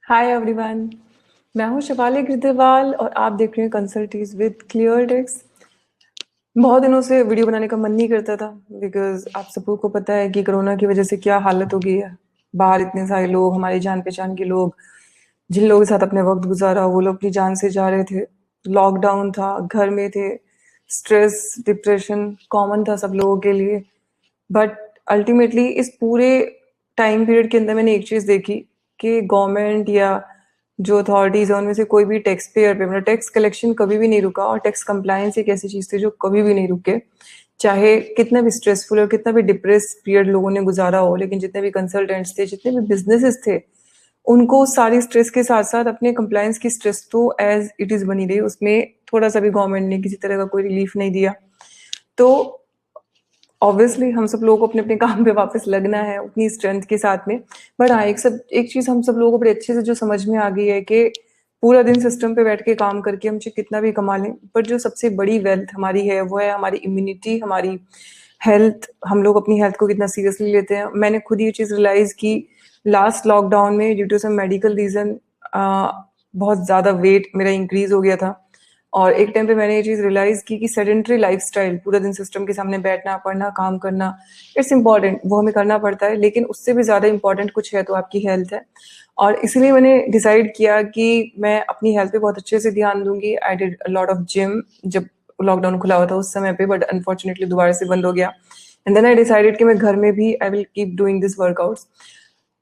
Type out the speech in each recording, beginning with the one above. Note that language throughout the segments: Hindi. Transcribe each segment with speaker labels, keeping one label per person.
Speaker 1: Hi everyone. मैं हूं शिवाली गिरदेवाल और आप देख रहे हैं कंसल्टीज विद क्लियर टेक्स। बहुत दिनों से वीडियो बनाने का मन नहीं करता था बिकॉज आप सबको को पता है कि कोरोना की वजह से क्या हालत हो गई है। बाहर इतने सारे लोग, हमारी जान पहचान के लोग, जिन लोगों के साथ अपने वक्त गुजारा वो लोग अपनी जान से जा रहे थे। लॉकडाउन था, घर में थे, स्ट्रेस डिप्रेशन कॉमन था सब लोगों के लिए। बट अल्टीमेटली इस पूरे टाइम पीरियड के अंदर मैंने एक चीज़ देखी कि गवर्नमेंट या जो अथॉरिटीज़ है उनमें से कोई भी टैक्स पेयर पे, मतलब टैक्स कलेक्शन कभी भी नहीं रुका। और टैक्स कंप्लायंस एक ऐसी चीज़ थी जो कभी भी नहीं रुके, चाहे कितना भी स्ट्रेसफुल और कितना भी डिप्रेस पीरियड लोगों ने गुजारा हो। लेकिन जितने भी कंसल्टेंट्स थे, जितने भी बिजनेसेस थे, उनको सारी स्ट्रेस के साथ साथ अपने कंप्लायंस की स्ट्रेस तो एज इट इज़ बनी रही, उसमें थोड़ा सा भी गवर्नमेंट ने किसी तरह का कोई रिलीफ नहीं दिया। तो ऑब्वियसली हम सब लोगों को अपने अपने काम पे वापस लगना है उतनी स्ट्रेंथ के साथ में। बट हाँ, एक चीज़ हम सब लोगों को बड़े अच्छे से जो समझ में आ गई है कि पूरा दिन सिस्टम पे बैठ के काम करके हम चाहे कितना भी कमा लें, बट जो सबसे बड़ी वेल्थ हमारी है वो है हमारी इम्यूनिटी, हमारी हेल्थ। हम लोग अपनी हेल्थ को कितना सीरियसली लेते हैं। मैंने खुद ये चीज़ रियलाइज़ की लास्ट लॉकडाउन में, due to some medical reason. बहुत ज़्यादा वेट मेरा इंक्रीज हो गया था और एक टाइम पे मैंने ये चीज़ रियलाइज़ की कि सेडेंट्री लाइफस्टाइल, पूरा दिन सिस्टम के सामने बैठना, पढ़ना, काम करना, इट्स इम्पॉर्टेंट, वो हमें करना पड़ता है, लेकिन उससे भी ज़्यादा इम्पॉर्टेंट कुछ है तो आपकी हेल्थ है। और इसलिए मैंने डिसाइड किया कि मैं अपनी हेल्थ पे बहुत अच्छे से ध्यान दूंगी। I did a lot of gym जब लॉकडाउन खुला हुआ था उस समय पे, बट अनफॉर्चुनेटली दोबारा से बंद हो गया। एंड देन आई डिसाइडेड कि मैं घर में भी I will keep doing this workouts.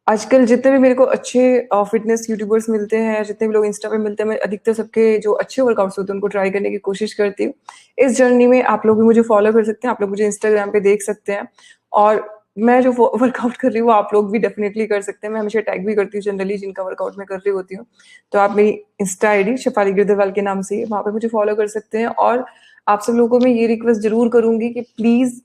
Speaker 1: आजकल जितने भी मेरे को अच्छे फिटनेस यूट्यूबर्स मिलते हैं, जितने भी लोग इंस्टा पे मिलते हैं, मैं अधिकतर सबके जो अच्छे वर्कआउट्स होते हैं उनको ट्राई करने की कोशिश करती हूँ। इस जर्नी में आप लोग भी मुझे फॉलो कर सकते हैं, आप लोग मुझे इंस्टाग्राम पे देख सकते हैं। और मैं जो वर्कआउट कर रही हूँ वो आप लोग भी डेफिनेटली कर सकते हैं। मैं हमेशा टैग भी करती हूँ जनरली जिनका वर्कआउट मैं कर रही होती हूँ। तो आप मेरी इंस्टा आईडी शेफाली गिरदेवाल के नाम से वहाँ पे मुझे फॉलो कर सकते हैं। और आप सब लोगों को मैं ये रिक्वेस्ट जरूर करूंगी कि प्लीज,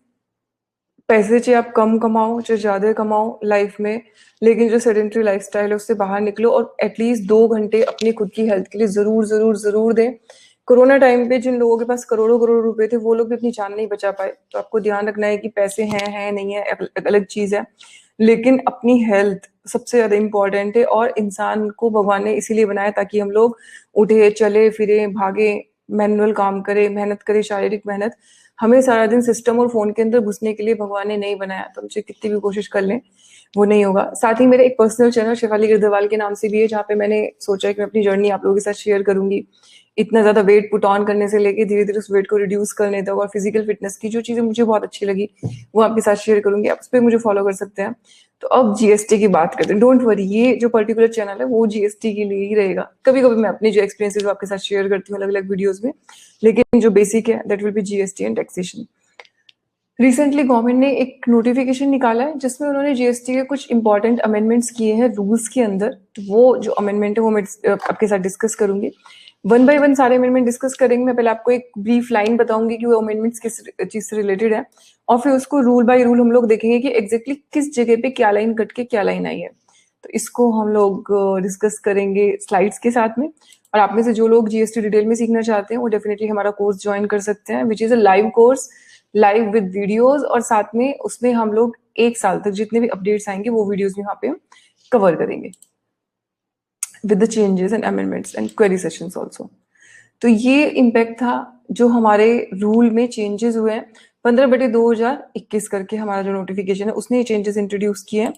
Speaker 1: पैसे चाहे आप कम कमाओ चाहे ज़्यादा कमाओ लाइफ में, लेकिन जो सेडेंट्री लाइफस्टाइल है उससे बाहर निकलो और एटलीस्ट 2 घंटे अपनी खुद की हेल्थ के लिए ज़रूर ज़रूर ज़रूर दें। कोरोना टाइम पे जिन लोगों के पास करोड़ों करोड़ रुपए थे वो लोग भी अपनी जान नहीं बचा पाए। तो आपको ध्यान रखना है कि पैसे हैं नहीं है अलग चीज़ है, लेकिन अपनी हेल्थ सबसे ज़्यादा इम्पोर्टेंट है। और इंसान को भगवान ने इसीलिए बनाया ताकि हम लोग उठे चले फिरे भागे, मैनुअल काम करें, मेहनत करें, शारीरिक मेहनत। हमें सारा दिन सिस्टम और फोन के अंदर घुसने के लिए भगवान ने नहीं बनाया। तो मुझे कितनी भी कोशिश कर लें वो नहीं होगा। साथ ही मेरे एक पर्सनल चैनल शेफाली गिरदेवाल के नाम से भी है, जहाँ पे मैंने सोचा है कि मैं अपनी जर्नी आप लोगों के साथ शेयर करूंगी। इतना ज्यादा वेट पुट ऑन करने से लेके धीरे धीरे उस वेट को रिड्यूस करने तक, और फिजिकल फिटनेस की जो चीजें मुझे बहुत अच्छी लगी वो आपके साथ शेयर करूंगी। आप उस पर मुझे फॉलो कर सकते हैं। तो अब जीएसटी की बात करते हैं। डोंट वरी, ये जो पर्टिकुलर चैनल है वो जीएसटी के लिए ही रहेगा। कभी कभी मैं अपनी जो एक्सपीरियंसेस आपके साथ शेयर करती हूँ अलग अलग वीडियोज में, लेकिन जो बेसिक है that will be GST and taxation. Recently government ने एक नोटिफिकेशन निकाला है जिसमें उन्होंने जीएसटी के कुछ इंपॉर्टेंट अमेंडमेंट्स किए हैं रूल्स के अंदर। तो वो जो अमेंडमेंट है वो मैं आपके साथ डिस्कस करूंगी। वन बाय वन सारे अमेंडमेंट डिस्कस करेंगे। मैं पहले आपको एक ब्रीफ लाइन बताऊंगी कि वो अमेंडमेंट्स किस चीज से रिलेटेड है, और फिर उसको रूल बाय रूल हम लोग देखेंगे कि एग्जैक्टली किस जगह पे क्या लाइन कट के क्या लाइन आई है। तो इसको हम लोग डिस्कस करेंगे स्लाइड्स के साथ में। और आप में से जो लोग जीएसटी डिटेल में सीखना चाहते हैं वो डेफिनेटली हमारा कोर्स ज्वाइन कर सकते हैं, which is a live course, live with videos. और साथ में उसमें हम लोग 1 साल तक जितने भी अपडेट्स आएंगे वो वीडियोस भी वहाँ पे कवर करेंगे with the changes and amendments and query sessions also. तो ये इम्पैक्ट था जो हमारे रूल में चेंजेस हुए हैं। 15/2021 करके हमारा जो नोटिफिकेशन है उसने ये चेंजेस इंट्रोड्यूस किए हैं।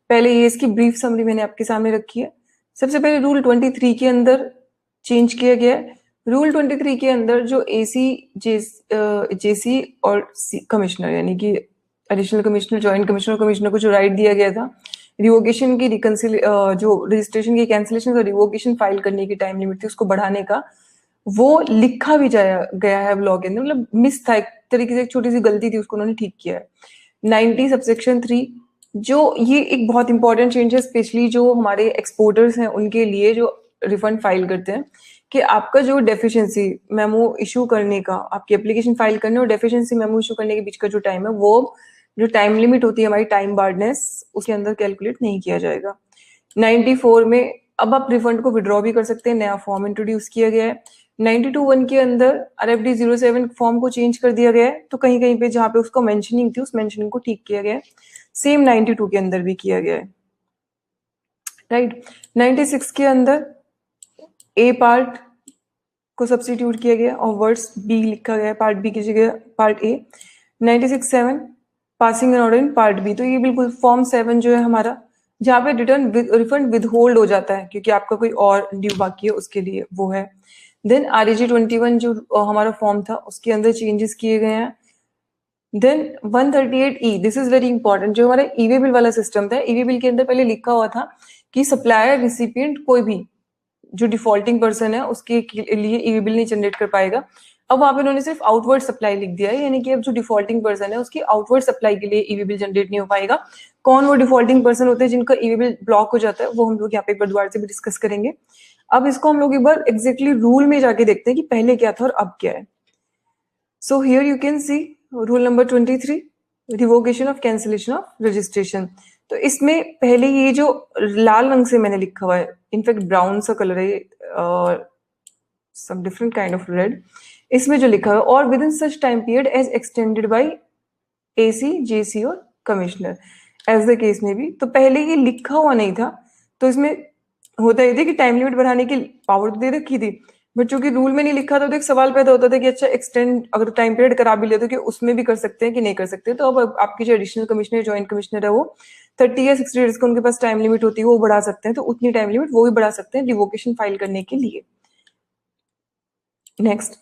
Speaker 1: पहले ये इसकी ब्रीफ समरी मैंने आपके सामने रखी है। सबसे पहले रूल 23 के अंदर चेंज किया गया है। रूल 23 के अंदर जो एसी, जेसी और कमिश्नर यानी कि additional commissioner, joint commissioner, commissioner को जो राइट दिया गया था रिवोकेशन की, जो रजिस्ट्रेशन की कैंसिलेशन और रिवोकेशन फाइल करने की टाइम लिमिट थी उसको बढ़ाने का, वो लिखा भी जाया गया है लॉ के अंदर। मतलब मिस था एक तरीके से, एक छोटी सी गलती थी उसको उन्होंने ठीक किया है। 90 सबसेक्शन 3, जो ये एक बहुत इंपॉर्टेंट चेंज है स्पेशली जो हमारे एक्सपोर्टर्स हैं उनके लिए जो रिफंड फाइल करते हैं, कि आपका जो डेफिशिएंसी मेमो इशू करने का, आपकी एप्लीकेशन फाइल करने और डेफिशिएंसी मेमो इशू करने के बीच का जो टाइम है, वो जो टाइम लिमिट होती है हमारी टाइम बार्डनेस, उसके अंदर कैलकुलेट नहीं किया जाएगा। 94 में अब आप रिफंड को विड्रॉ भी कर सकते हैं, नया फॉर्म इंट्रोड्यूस किया गया है। 92(1) के अंदर RFD 07 फॉर्म को चेंज कर दिया गया है, तो कहीं कहीं पे जहाँ पे उसको मेंशनिंग थी उस मेंशनिंग को ठीक किया गया है। सेम 92 के अंदर भी किया गया है। राइट। 96 के अंदर ए पार्ट को सब्स्टिट्यूट किया गया और वर्ड्स बी लिखा गया, पार्ट बी की जगह part A. 96(7) passing an order in part B, तो ये बिल्कुल फॉर्म 7 जो है हमारा, जहाँ पे रिटर्न रिफंड विद होल्ड हो जाता है क्योंकि आपका कोई और ड्यू बाकी है उसके लिए, वो है। देन RAG 21 जो हमारा फॉर्म था उसके अंदर चेंजेस किए गए हैं। Then 138E, this is very important, जो हमारा ईवे बिल वाला सिस्टम था, ईवे बिल के अंदर पहले लिखा हुआ था कि सप्लायर रिसिपिएंट कोई भी जो डिफॉल्टिंग पर्सन है उसके लिए ईवे बिल नहीं जनरेट कर पाएगा। अब वहां पे उन्होंने सिर्फ आउटवर्ड सप्लाई लिख दिया है, यानी कि अब जो डिफॉल्टिंग पर्सन है उसकी आउटवर्ड सप्लाई के लिए ईवे बिल जनरेट नहीं हो पाएगा। कौन वो डिफॉल्टिंग पर्सन होते हैं जिनका ईवे बिल ब्लॉक हो जाता है, वो हम लोग यहाँ पे एक बार दोबारा से भी डिस्कस करेंगे। अब इसको हम लोग एक बार एग्जैक्टली रूल में जाके देखते हैं कि पहले क्या था और अब क्या है। So here you can see rule number 23, revocation of cancellation of registration. तो इसमें पहले ये जो लाल रंग से मैंने लिखा हुआ है, इनफैक्ट ब्राउन सा कलर है और some different kind of red, इसमें जो लिखा है और within such time period as extended by AC, JC और कमिश्नर एज द केस में भी। तो पहले ये लिखा हुआ नहीं था, तो इसमें होता ये था कि टाइम लिमिट बढ़ाने की पावर तो दे रखी थी, बट चूंकि रूल में नहीं लिखा था तो एक सवाल पैदा होता था कि अच्छा एक्सटेंड अगर टाइम पीरियड करा भी ले तो कि उसमें भी कर सकते हैं कि नहीं कर सकते। तो अब आपकी जो एडिशनल कमिश्नर, ज्वाइंट कमिश्नर है, वो 30 या 60 डेज का उनके पास टाइम लिमिट होती है, वो बढ़ा सकते हैं, तो उतनी टाइम लिमिट वो भी बढ़ा सकते हैं रिवोकेशन फाइल करने के लिए। नेक्स्ट,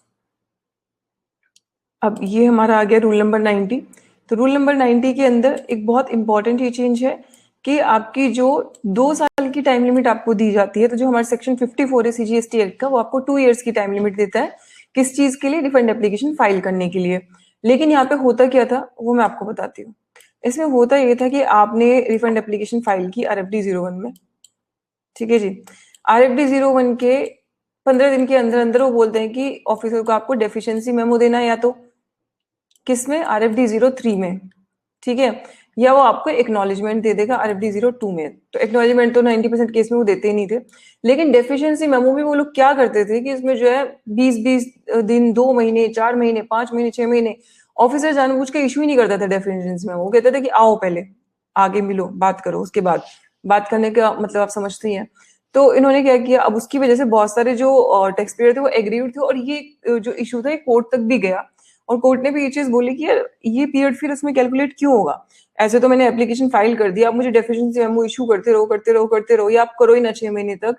Speaker 1: अब ये हमारा आ गया रूल नंबर 90। तो रूल नंबर 90 के अंदर एक बहुत इंपॉर्टेंट ये चेंज है कि आपकी जो 2 साल की टाइम लिमिट आपको दी जाती है, तो जो हमारा सेक्शन 54 है CGST एक्ट का, वो आपको 2 इयर्स की टाइम लिमिट देता है। किस चीज के लिए? रिफंड एप्लीकेशन फाइल करने के लिए। लेकिन यहाँ पे होता क्या था वो मैं आपको बताती हूँ। इसमें होता ये था कि आपने रिफंड एप्लीकेशन फाइल की RFD 01 में, ठीक है जी। RFD 01 के 15 दिन के अंदर अंदर वो बोलते हैं कि ऑफिसर को आपको डेफिशिएंसी मेमो देना है, या तो किसमें? RFD 03 में, ठीक है, या वो आपको एक्नॉलेजमेंट दे देगा RFD 02 में। तो एक्नॉलेजमेंट तो 90% केस में वो देते ही नहीं थे, लेकिन डेफिशिएंसी मेमो भी वो लोग क्या करते थे कि इसमें जो है 20-20 दिन, 2 महीने, 4 महीने, 5 महीने, 6 महीने ऑफिसर जानबूझ के इशू ही नहीं करता था डेफिशिएंसी मेमो। वो कहते थे कि आओ पहले आगे मिलो, बात करो, उसके बाद बात करने का मतलब आप समझती हैं। तो इन्होंने क्या किया, अब उसकी वजह से बहुत सारे जो टैक्स पेयर थे वो एग्रीड थे, और ये जो इशू था ये कोर्ट तक भी गया, और कोर्ट ने भी ये चीज बोली कि यार ये पीरियड फिर इसमें कैलकुलेट क्यों होगा? ऐसे तो मैंने एप्लीकेशन फाइल कर दिया, आप मुझे डेफिशिएंसी मेमो इशू करते रहो करते रहो करते रहो, या आप करो ही ना 6 महीने तक,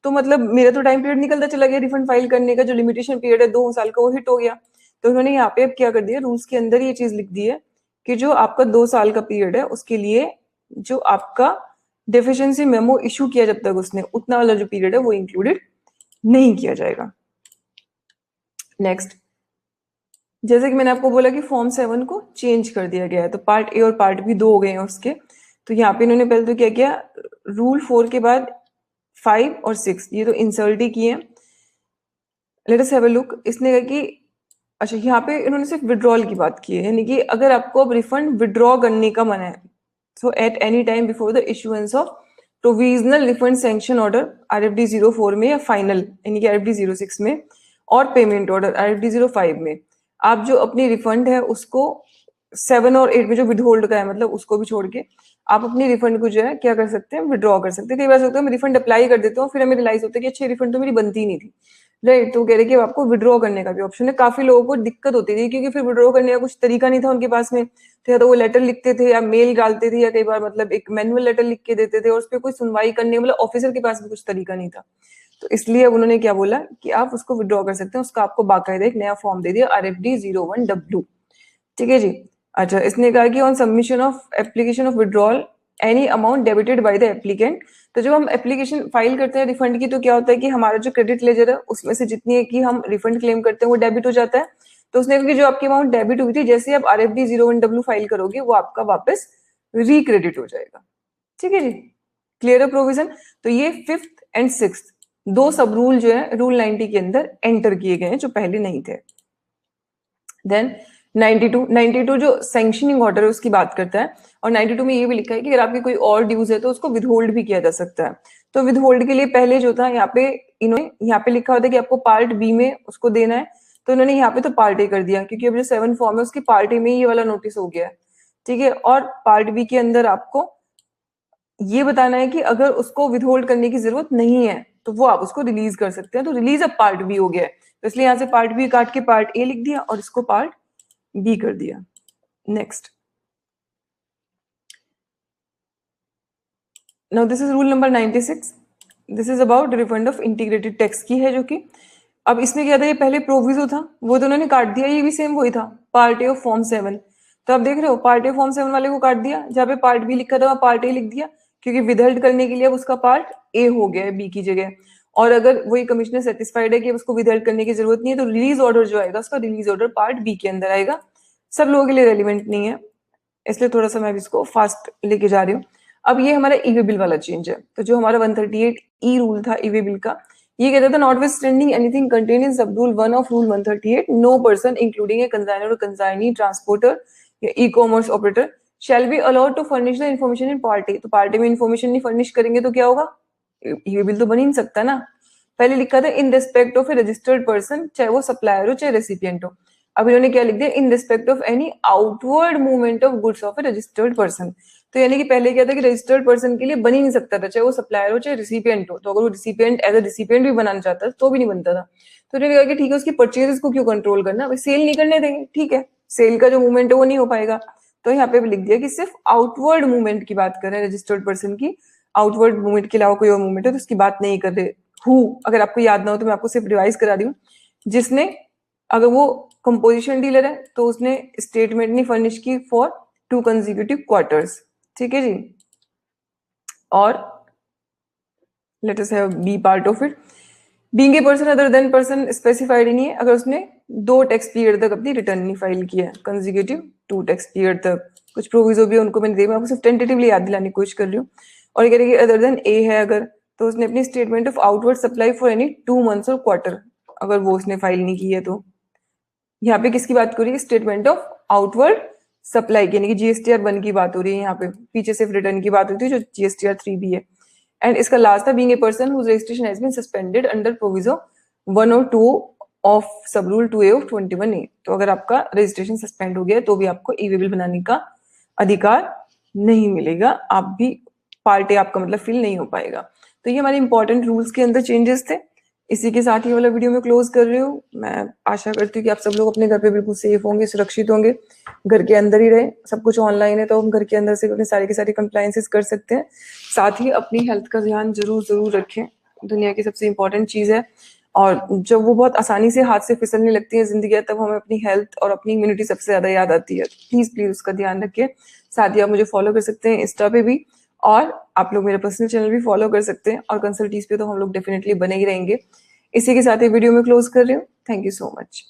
Speaker 1: तो मतलब मेरा तो टाइम पीरियड निकलता चला गया, रिफंड फाइल करने का जो लिमिटेशन पीरियड है 2 साल का वो हिट हो गया। तो उन्होंने यहाँ पे अब क्या कर दिया, रूल्स के अंदर ये चीज लिख दी है कि जो आपका 2 साल का पीरियड है उसके लिए जो आपका डेफिशिएंसी मेमो इशू किया जब तक उसने, उतना वाला जो पीरियड है वो इंक्लूडेड नहीं किया जाएगा। नेक्स्ट, जैसे कि मैंने आपको बोला कि फॉर्म 7 को चेंज कर दिया गया है, तो पार्ट ए और पार्ट बी 2 हो गए हैं उसके। तो यहाँ पे इन्होंने पहले तो क्या किया, रूल 4 के बाद 5 और 6 ये तो इंसर्ट ही किए। Late us have a look. इसने कहा कि अच्छा, यहाँ पे इन्होंने सिर्फ विड्रॉल की बात की है, यानी कि अगर आपको अब रिफंड विड्रॉ करने का मन है, so at any time before the issuance of provisional refund sanction order RFD 04 में, या फाइनल यानी कि RFD 06 में, और पेमेंट ऑर्डर RFD 05 में, आप जो अपनी रिफंड है उसको 7 और 8 में जो विदहोल्ड का है, मतलब उसको भी छोड़ के आप अपनी रिफंड को जो है क्या कर सकते हैं, विड्रॉ कर सकते हैं। कई बार होता है मैं रिफंड अप्लाई कर देता हूँ, फिर हमें रियलाइज होता है कि अच्छी रिफंड तो मेरी बनती नहीं थी, राइट। तो कह रहे कि आपको विड्रॉ करने का भी ऑप्शन है। काफी लोगों को दिक्कत होती थी क्योंकि फिर विड्रॉ करने का कुछ तरीका नहीं था उनके पास में, तो या तो वो लेटर लिखते थे या मेल डालते थे, या कई बार मतलब एक मैनुअल लेटर लिख के देते थे और उस पर कोई सुनवाई करने, मतलब ऑफिसर के पास भी कुछ तरीका नहीं था। तो इसलिए अब उन्होंने क्या बोला कि आप उसको विड्रॉ कर सकते हैं, उसका आपको बाकायदा एक नया फॉर्म दे दिया RFD 01W, ठीक है जी। अच्छा, इसने कहा कि on submission of application of withdrawal any amount debited by the applicant. तो जब हम एप्लीकेशन फाइल करते हैं रिफंड की, तो क्या होता है कि हमारा जो क्रेडिट लेजर है उसमें से जितनी है कि हम रिफंड क्लेम करते हैं वो डेबिट हो जाता है। तो उसने कहा कि जो आपकी अमाउंट डेबिट हुई थी, जैसे आप RFD 01W फाइल करोगे वो आपका वापस रिक्रेडिट हो जाएगा, ठीक है जी। क्लियर है प्रोविजन। तो ये 5th एंड 6th 2 सब रूल जो है रूल 90 के अंदर एंटर किए गए हैं जो पहले नहीं थे। देन 92 जो सैंक्शनिंग ऑर्डर है उसकी बात करता है, और 92 में ये भी लिखा है कि अगर आपकी कोई और ड्यूज है तो उसको विदहोल्ड भी किया जा सकता है। तो विदहोल्ड के लिए पहले जो था यहाँ पे इन्होंने यहाँ पे लिखा होता है कि आपको पार्ट बी में उसको देना है, तो इन्होंने यहाँ पे तो पार्ट ए कर दिया क्योंकि अब जो 7 फॉर्म है उसकी पार्ट ए में ये वाला नोटिस हो गया है, ठीक है। और पार्ट बी के अंदर आपको ये बताना है कि अगर उसको विथहोल्ड करने की जरूरत नहीं है तो वो आप उसको रिलीज कर सकते हैं। तो रिलीज अब पार्ट बी हो गया है, तो इसलिए यहाँ से पार्ट बी काट के पार्ट ए लिख दिया और इसको पार्ट बी कर दिया। Next, now this is rule number 96। This is about refund of integrated tax की है, जो कि अब इसमें क्या था, ये पहले प्रोविजो था वो तो उन्होंने काट दिया, ये भी सेम वही था, पार्ट ए ऑफ फॉर्म 7। तो आप देख रहे हो पार्ट ए फॉर्म 7 वाले को काट दिया, जहाँ पे पार्ट बी लिखा था वहाँ पार्ट ए लिख दिया, क्योंकि विदहेल्ड करने के लिए अब उसका पार्ट ए हो गया है बी की जगह। और अगर वही कमिश्नर सेटिस्फाइड है कि उसको विदहेल्ड करने की जरूरत नहीं है, तो रिलीज ऑर्डर जो आएगा उसका रिलीज ऑर्डर पार्ट बी के अंदर आएगा। सब लोगों के लिए रेलिवेंट नहीं है, इसलिए थोड़ा सा मैं इसको फास्ट लेके जा रही हूँ। अब ये हमारा ई वे बिल वाला चेंज है। तो जो हमारा 138 ई रूल था ई वे बिल का, ये कहता था notwithstanding anything contain in sub rule 1 of rule 138, no person including a consignor और कंसाइनी, ट्रांसपोर्टर या e commerce operator shall be allowed to furnish the information in part A. तो पार्ट ए में इन्फॉर्मेशन नहीं फर्निश करेंगे तो क्या होगा, ई वे बिल तो बन ही नहीं सकता ना। पहले लिखा था in respect of A registered person, चाहे वो सप्लायर हो चाहे रेसिपिएंट हो। अब इन्होंने क्या लिख दिया, in respect of any outward movement of goods of A registered person. तो यानी कि पहले क्या था कि रजिस्टर्ड पर्सन के लिए बन ही नहीं सकता था, चाहे वो सप्लायर हो चाहे रिसिपिएंट हो। तो अगर वो रिसिपिएंट एज ए रिसिपिएंट भी बनाना चाहता था तो भी नहीं बनता था। तो उन्होंने कहा कि ठीक है, उसकी परचेजेस को क्यों कंट्रोल करना, सेल नहीं करने देंगे, ठीक है, सेल का जो मूवमेंट है वो नहीं हो पाएगा। तो यहाँ पे भी लिख दिया कि सिर्फ आउटवर्ड मूवमेंट की बात कर रहे हैं रजिस्टर्ड पर्सन की, आउटवर्ड मूवमेंट के अलावा कोई और मूवमेंट है तो उसकी बात नहीं कर रहे। हु अगर आपको याद ना हो तो मैं आपको सिर्फ रिवाइज करा दी हूँ, जिसने, अगर वो कंपोजिशन डीलर है तो उसने स्टेटमेंट नहीं फर्निश की फॉर 2 कंसेक्यूटिव क्वार्टर्स, ठीक है जी। और let us have be part of it, being a person other than person specified ही नहीं है अगर उसने 2 टैक्स पीरियड तक अपनी रिटर्न नहीं फाइल किया है, कंसेक्यूटिव 2 टैक्स पीरियड तक। कुछ प्रोविजो भी है उनको मैंने दिया, मैं आपको सिर्फ टेंटेटिवली याद दिलाने की कोशिश कर रही हूँ। और ये कह रही है अदर देन ए है अगर, तो उसने अपनी statement of outward supply for any 2 months और क्वार्टर अगर वो उसने फाइल नहीं की है। तो यहाँ पे किसकी बात हो रही है, स्टेटमेंट ऑफ आउटवर्ड सप्लाई की, यानी कि जीएसटीआर 1 की बात हो रही है यहाँ पे, पीछे सिर्फ रिटर्न की बात होती है जो जीएसटीआर 3 भी है। एंड इसका लास्ट था being a person whose registration has been suspended under proviso 1 और 2 ऑफ सब रूल 2A ऑफ 21A। तो अगर आपका रजिस्ट्रेशन सस्पेंड हो गया तो भी आपको ई वे बिल बनाने का अधिकार नहीं मिलेगा, आप भी पार्ट ए आपका मतलब फिल नहीं हो पाएगा। तो ये हमारे इंपॉर्टेंट रूल्स के अंदर चेंजेस थे। इसी के साथ ही वाला वीडियो में क्लोज कर रही हूँ। मैं आशा करती हूँ कि आप सब लोग अपने घर पे बिल्कुल सेफ होंगे, सुरक्षित होंगे, घर के अंदर ही रहे। सब कुछ ऑनलाइन है तो हम घर के अंदर से अपने सारे के सारे कंप्लायंसेस कर सकते हैं। साथ ही अपनी हेल्थ का ध्यान जरूर जरूर रखें, दुनिया की सबसे इंपॉर्टेंट चीज़ है। और जब वो बहुत आसानी से हाथ से फिसलने लगती है जिंदगी, तब हमें अपनी हेल्थ और अपनी इम्यूनिटी सबसे ज्यादा याद आती है। प्लीज प्लीज उसका ध्यान रखिए। साथ ही आप मुझे फॉलो कर सकते हैं इंस्टा पे भी, और आप लोग मेरा पर्सनल चैनल भी फॉलो कर सकते हैं, और कंसल्टीज पे तो हम लोग डेफिनेटली बने ही रहेंगे। इसी के साथ ही वीडियो में क्लोज कर रही हूँ। Thank you so much.